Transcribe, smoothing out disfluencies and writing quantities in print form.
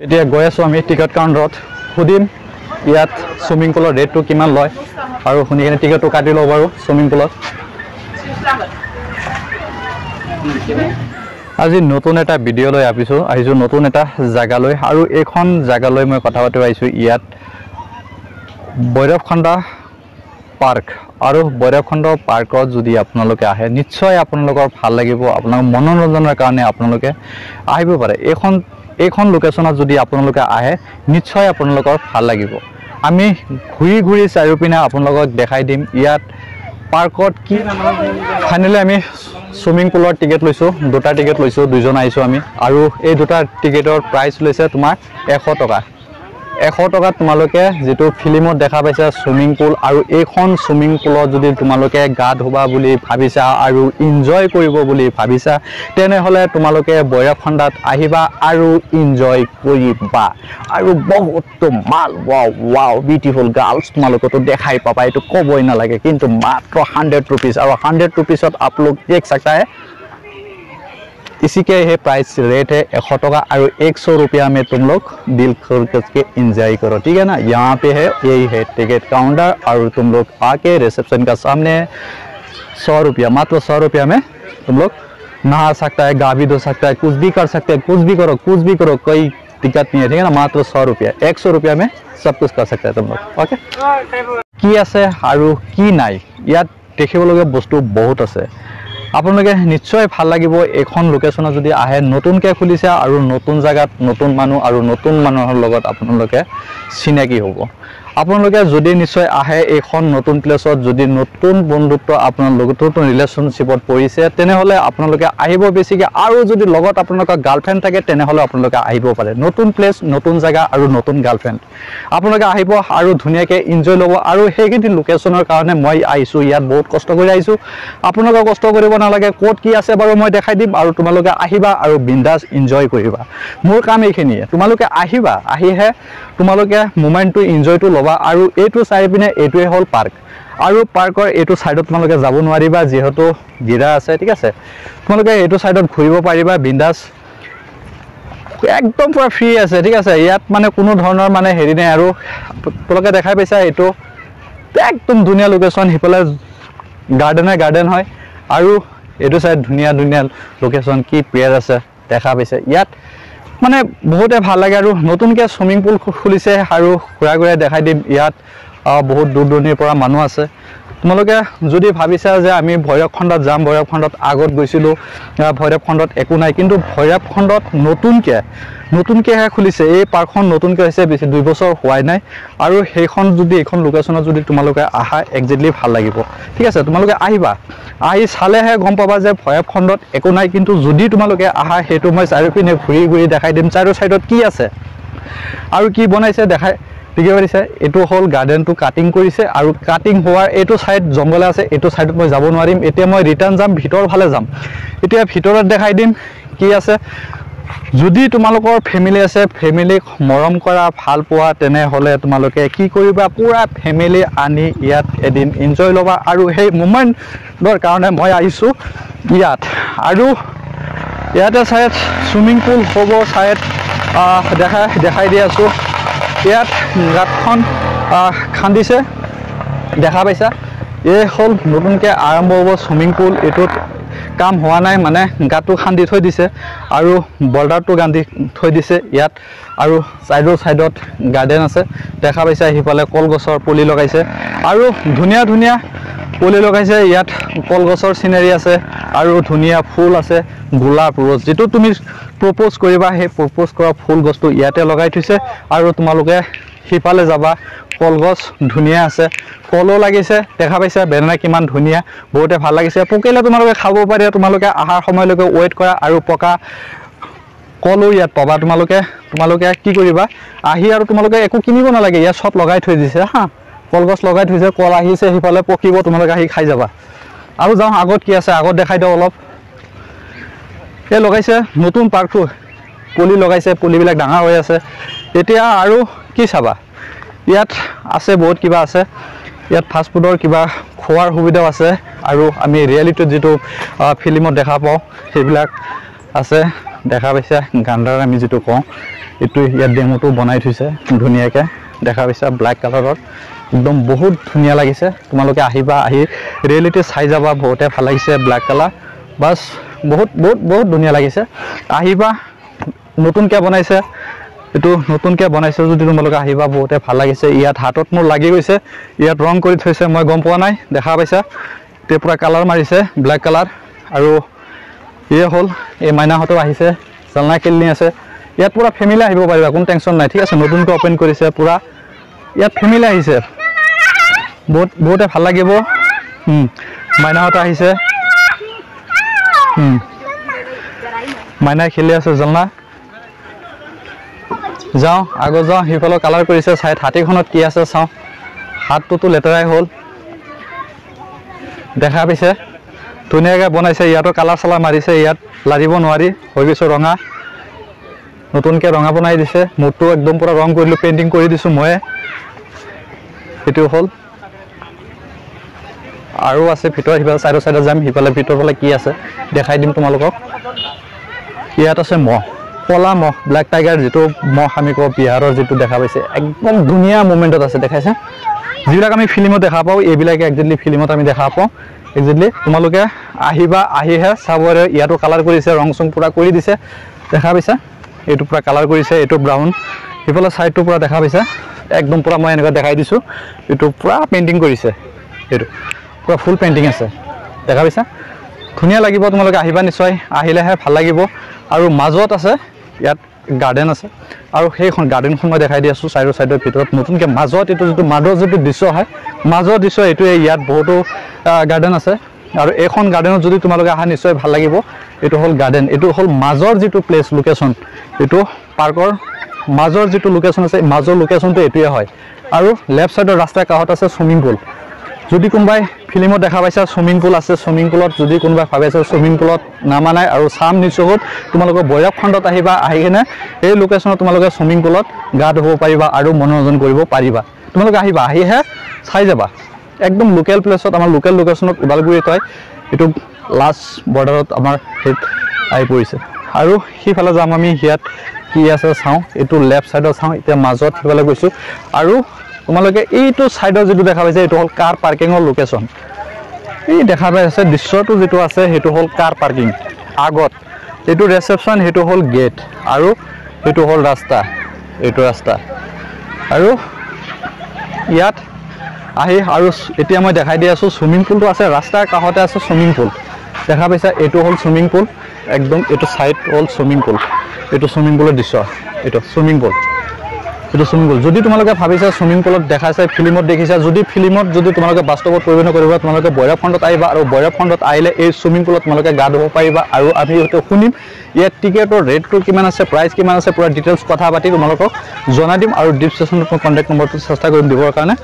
এতিয়া গৈ আছোঁ আমি টিকট কাউণ্টাৰত সুধিম ইয়াত চুইমিং পুলৰ ৰেটটো কিমান লয় আৰু শুনি কিনে টিকটটো কাটি ল'ব বাৰু চুইমিং পুলত আজি নতুন এটা ভিডিঅ' লৈ আহিছোঁ নতুন এটা জাগালৈ আৰু এইখন জাগালৈ মই কথা পাতিব আহিছোঁ ইয়াত ভৈৰৱখণ্ডা পাৰ্ক আৰু ভৈৰৱখণ্ড পাৰ্কত যদি আপোনালোকে আহে নিশ্চয় আপোনালোকৰ ভাল লাগিব আপোনালোকৰ মনোৰঞ্জনৰ কাৰণে আপোনালোকে আহিব পাৰে এইখন লোকেশ্যনত যদি আপোনালোকে আহে নিশ্চয় আপোনালোকৰ ভাল লাগিব আমি ঘূৰি চাৰিওপিনে আপোনালোকক দেখাই দিম ইয়াত পাৰ্কত কি ফাইনেলি আমি সুইমিং পুলৰ টিকেট লৈছোঁ দুটা টিকেট লৈছোঁ দুজন আহিছোঁ আমি আৰু এই দুটা টিকেটৰ প্ৰাইচ লৈছে তোমাৰ 100 টকা 100 টকাত তোমালোকে যেটো ফিল্মত দেখা পাইছা সুইমিং পুল আৰু এইখন সুইমিং পুলত যদি তোমালোকে গা ধুবা বুলি ভাবিছা আৰু এনজয় কৰিব বুলি ভাবিছা তেনেহলে তোমালোকে ভৈৰৱখণ্ডাত আহিবা আৰু এনজয় কৰিবা আৰু বহুত মাল ওয়াও বিউটিফুল গাৰ্লছ তোমালোকে তো দেখাই পাবা এটো কবই না লাগে কিন্তু মাত্ৰ 100 रुपीस और 100 रुपीस आप लोग देख सकता है इसी के ये प्राइस रेट है 100 टका और 100 रुपया में तुम लोग दिल खोल के एंजॉय करो ठीक है ना यहाँ पे है यही है टिकट काउंटर और तुम लोग आके रिसेप्शन का सामने 100 रुपया मात्र 100 रुपया में तुम लोग नहा सकता है गा भी धो सकता है कुछ भी कर सकते हैं कुछ भी करो कोई दिक्कत नहीं है ठीक है ना मात्र 100 रुपया 100 रुपया में सब कुछ कर सकते हैं तुम लोग ओके की आसे और की नाई यात দেখিবলগীয়া বস্তু বহুত আছে আপোনালোকে নিশ্চয় ভাল লাগিব এখন লোকেশ্যনত যদি আহে নতুনকে খুলিছে আৰু নতুন জায়গাত নতুন মানুহ আৰু নতুন মানুহৰ লগত আপোনালোকে চিনাকি হ'ব আপোনালোকে যদি নিশ্চয় আহে এখন নতুন প্লেছত যদি নতুন বন্ধুত্ব আপোনাৰ লগত নতুন ৰিলেশনশিপত পৰিছে তেনেহলে আপোনালোকে আহিব বেছিকে আৰু যদি লগত আপোনালোকৰ গাৰ্লফ্ৰেণ্ড থাকে তেনেহলে আপোনালোকে আহিব পাৰে নতুন প্লেস নতুন জায়গা আৰু নতুন গাৰ্লফ্ৰেণ্ড আপোনালোকে আহিব আৰু ধুনিয়াকে এনজয় ল'ব আৰু হেগিটি লোকেশ্যনৰ কাৰণে মই আহিছো ইয়াত বহুত কষ্ট কৰি আহিছো আপোনালোকে কষ্ট কৰিব নালাগে কোড কি আছে বাৰু মই দেখাই দিম আৰু তোমালোকে আহিবা আৰু বিন্দাস এনজয় কৰিবা মোৰ কাম এইখিনিয়ে তোমালোকে আহিবা আহিহে তোমালোকে মোমেন্টটো এনজয়টো লবা আৰু এইটো চাই পিনে এইটোৱে হল পাৰ্ক আৰু পাৰ্কৰ এইটো সাইডত তোমালোকে যাব নোৱাৰিবা যেহেতু গিৰা আছে ঠিক আছে তোমালোকে এইটো সাইডত ঘুৰিব পাৰিবা বিন্দাস একদম পুৰা ফ্ৰী আছে ঠিক আছে ইয়াত মানে কোনো ধৰণৰ মানে হেৰি নাই আৰু তোমালোকে দেখাই পাইছা এইটো একদম ধুনিয়া লোকেশ্যন হিপলে গাৰ্ডেন হয় আৰু এইটো সাইড ধুনিয়া লোকেশ্যন কি প্লেয়াৰ আছে দেখা পাইছে ইয়াত মানে বহুতে ভাল লাগে আৰু নতুনকে সুইমিং পুল খুলিছে আৰু ঘুৰাই দেখাই দিম ইয়াত বহুত দূৰ পৰা মানুহ আছে তোমালোকে যদি ভাবিছা যে আমি ভৈৰৱখণ্ডত যাম ভৈৰৱখণ্ডত আগত গৈছিলো ভৈৰৱখণ্ডত একো নাই কিন্তু ভৈৰৱখণ্ডত নতুনকে খুলিছে এই পাৰ্কখন নতুনকে হৈছে বেছি 2 বছৰ হোৱাই নাই আৰু সেইখন যদি এখন লোকেশ্যনত যদি তোমালোকে আহা একজেক্টলি ভাল লাগিব ঠিক আছে তোমালোকে আহিবা আহি চালেহে গম পাবা যে ভৈৰৱখণ্ডত একো নাই কিন্তু যদি তোমালোকে আহা হেতু মই চাৰিওপিনে ঘুৰি দেখাই দিম চাৰিও সাইডত কি আছে আৰু কি বনাইছে দেখাই ঠিকে কৰিছে এটো হল গাৰ্ডেনটো কাটিং কৰিছে আৰু কাটিং হোৱাৰ এটো সাইড জংগল আছে এটো সাইডত মই যাব নোৱাৰিম এতিয়া মই ৰিটাৰ্ন যাম ভিতৰ ফালে যাম এতিয়া ভিতৰত দেখাই দিম কি আছে যদি তোমালোকৰ ফ্যামিলি আছে ফ্যামিলিক মৰম কৰা ভাল পোৱা তেনে হলে তোমালোকে কি কৰিবা পুৰা ফ্যামিলি আনি ইয়াত এদিন এনজয় লবা আৰু সেই মোমেন্টৰ কাৰণে মই আহিছো ইয়াত আৰু ইয়াতে সাইড সুইমিং পুল হ'ব সাইড দেখাই দি আছো ইয়াত গাতখন খান্দিছে দেখা পাইছা এই হল নতুনকে আৰম্ভ হ'ব সুইমিং পুল এটোত কাম হোৱা নাই মানে গাটো খান্দি থৈ দিছে আৰু বৰ্ডাৰটো গান্ধি থৈ দিছে ইয়াত আৰু সাইডত গাৰ্ডেন আছে দেখা পাইছা হিফালে কলগছৰ পুলি লগাইছে আৰু ধুনিয়া পুলি লগাইছে ইয়াত কলগছৰ সিনাৰি আছে আৰু ধুনিয়া ফুল আছে গোলাপ ৰোজ যেটো তুমি প্ৰপ'জ কৰিবা হে প্ৰপ'জ কৰা ফুল গছটো ইয়াতে লগাই থৈছে আৰু তোমালোকে হিফালে যাবা কলগছ ধুনিয়া আছে কলো লাগিছে দেখা পাইছা বেনানা কিমান ধুনিয়া বহুতে ভাল লাগিছে পকিলে তোমালোকে খাব পাৰি তোমালোকে আহাৰ সময়লৈকে ওয়েট কৰা আৰু পকা কলো ইয়াত পাবা তোমালোকে কি কৰিবা আহি আৰু তোমালোকে একো কিনিব নালাগে ইয়া সব লগাই থৈ দিছে হা কলগছ লগাই থৈছে কল আহিছে হিফালে পকিব তোমালোকে আহি খাই যাবা আৰু যাও আগত কি আছে আগত দেখাই দাও অলপ এ লগাইছে নতুন পাৰ্কটো পুলি লগাইছে পুলিবিলাক ডাঙৰ হৈ আছে এতিয়া আৰু কি চাবা ইয়াত আছে বহুত কিবা আছে ইয়াত ফাষ্ট ফুডৰ কিবা খোৱাৰ সুবিধাও আছে আৰু আমি ৰিয়েলিটিত যেটো ফিল্মত দেখা পাও সেইবিলাক আছে দেখা পাইছা গান্ডাৰ আমি যেটো কওঁ এটো ইয়াত ডেমোটো বনাই থৈছে ধুনিয়াকে দেখা পাইছা ব্ল্যাক কালাৰত একদম বহুত ধুনিয়া লাগিছে তোমালোকে আহিবা আহি ৰিয়েলিটি চাই যাবা বহুতে ভাল লাগিছে ব্ল্যাক কালাৰ বাস বহুত ধুনিয়া লাগিছে আহিবা নতুনকে বনাইছে এটো নতুনকে বনাইছে যদি তোমালোকে আহিবা বহুতে ভাল লাগিছে ইয়াত হাতত মোৰ লাগি গৈছে ইয়াত ৰং কৰি থৈছে মই গম পোৱা নাই দেখা পাইছা তে পুৰা কালাৰ মাৰিছে ব্ল্যাক কালাৰ আৰু ইয়ে হল এই মাইনাহতো আহিছে চালনা খেলনি আছে ইয়াত পুৰা ফ্যামিলি আহিব পাৰিবা কোন টেনচন নাই ঠিক আছে নতুনকৈ ওপেন কৰিছে পুৰা ইয়াত ফ্যামিলি আহিছে বহুতে ভাল লাগিব মাইনাহত আহিছে মাইনা খেলি আছে জলনা যাও আগো যাও হিফালো কালাৰ কৰিছে সাইড হাতীখনত কি আছে চাও হাতটো লেতেৰাই হল দেখা পাইছে ধুনিয়াকে বনাইছে ইয়াতো কালাৰ সালা মাৰিছে ইয়াত লাৰিব নোৱাৰি হৈ গৈছে ৰঙা নতুনকে ৰঙা বনাই দিছে মুটটো একদম পুৰা ৰং কৰিলো পেইন্টিং কৰি দিছো মই এটো হল আৰু আছে ভিতৰ হিফাল সাইড যাম হিফালে ভিতৰ ফালে কি আছে দেখাই দিম তোমালোকক ইয়াত আছে কলা মহ ব্ল্যাক টাইগাৰ যেটো মহ আমি কো বিহাৰৰ যেটো দেখা পাইছে একদম ধুনিয়া মোমেন্টত আছে দেখাইছে যিবিলাক আমি ফিল্মত দেখা পাও এইবিলাকে একজেক্টলি ফিল্মত আমি দেখা পাও একজেক্টলি তোমালোকে আহিবা আহিহে চাবৰে ইয়াতো কালাৰ কৰিছে ৰং সং পুৰা কৰি দিছে দেখা পাইছা এটো পুৰা কালাৰ কৰিছে এটো ব্ৰাউন হিফালে সাইডটো পুৰা দেখা পাইছা একদম পুৰা মই এনেকা দেখাই দিছো এটো পুৰা পেইন্টিং কৰিছে এটো পুৰা ফুল পেইন্টিং আছে দেখা পাইছা ধুনিয়া লাগিব তোমালোকে আহিবা নিশ্চয় আহিলেহে ভাল লাগিব আৰু মাজত আছে ইয়াত গাৰ্ডেন আছে আৰু সেইখন গাৰ্ডেনখন মই দেখাই দি আছো সাইডৰ ভিতৰত নতুনকে মাজত এটো যেটো মাজৰ যেটো দৃশ্য হয় মাজৰ দৃশ্য এটো ইয়াত বহুতো গাৰ্ডেন আছে আৰু এখন গাৰ্ডেনত যদি তোমালোকে আহা নিশ্চয় ভাল লাগিব এটো হল গাৰ্ডেন এটো হল মাজৰ যেটো প্লেস লোকেশন এটো পাৰ্কৰ মাজৰ যেটো লোকেশন আছে মাজৰ লোকেশনটো এটোয়ে হয় আৰু লেফট সাইডৰ ৰাস্তাৰ কাষত আছে সুইমিং পুল যদি কোনবাই ফিল্মত দেখা পাইছা সুইমিং পুল আছে সুইমিং পুলত যদি কোনবাই ভাবে আছে সুইমিং পুলত নামা নাই আৰু সাম নিচহত তোমালোকে বয়ক খণ্ডত আহিবা আহিকেনে এই লোকেশনত তোমালোকে সুইমিং পুলত গা ধুব পাৰিবা আৰু মনোৰঞ্জন কৰিব পাৰিবা তোমালোকে আহিবা আহিহে চাই যাবা একদম লোকেল প্লেসত আমাৰ লোকেল লোকেশনত উদালগুৰিত হয় এটো লাষ্ট বৰ্ডাৰত আমাৰ হেড আই পৰিছে আৰু হিফালে যাম আমি হিয়াত কি আছে চাও এটো লেফট সাইডত চাও এতিয়া মাজত হিফালে গৈছো আৰু তোমালোকে এইটো সাইডৰ যেটো দেখা পাইছে এটো হল কাৰ পাৰ্কিংৰ লোকেশন এই দেখা পাই আছে দৃশ্যটো যেটো আছে হেটো হল কাৰ পাৰ্কিং আগত এটো ৰিসেপশন হেটো হল গেট আৰু এটো হল ৰাস্তা এটো ৰাস্তা আৰু ইয়াত আহি আৰু এতিয়া মই দেখাই দি আছো সুইমিং পুলটো আছে ৰাস্তাৰ কাষতে আছে সুইমিং পুল দেখা পাইছা এটো হল সুইমিং পুল একদম এটো সাইড হল সুইমিং পুল এটো সুইমিং পুলৰ দৃশ্য এটো সুইমিং পুল এটো সুইমিং পুল যদি তোমালোকে ভাবিছা সুইমিং পুলত দেখাইছে ফিল্মত দেখিছা যদি ফিল্মত যদি তোমালোকে বাস্তৱত পৰিৱেশন কৰিবা তোমালোকে বৈৰৱ খণ্ডত আহিবা আৰু বৈৰৱ খণ্ডত আহিলে এই সুইমিং পুলত তোমালোকে গা ধুব পাৰিবা আৰু আমি এটো শুনিম ইয়াত টিকেটৰ ৰেটটো কিমান আছে প্ৰাইস কিমান আছে পুৰা ডিটেইলছ কথা পাতি তোমালোকক জনাই দিম আৰু ডিসক্ৰিপচনত মই কন্টাক্ট নম্বৰটো চেষ্টা কৰিম দিবৰ কাৰণে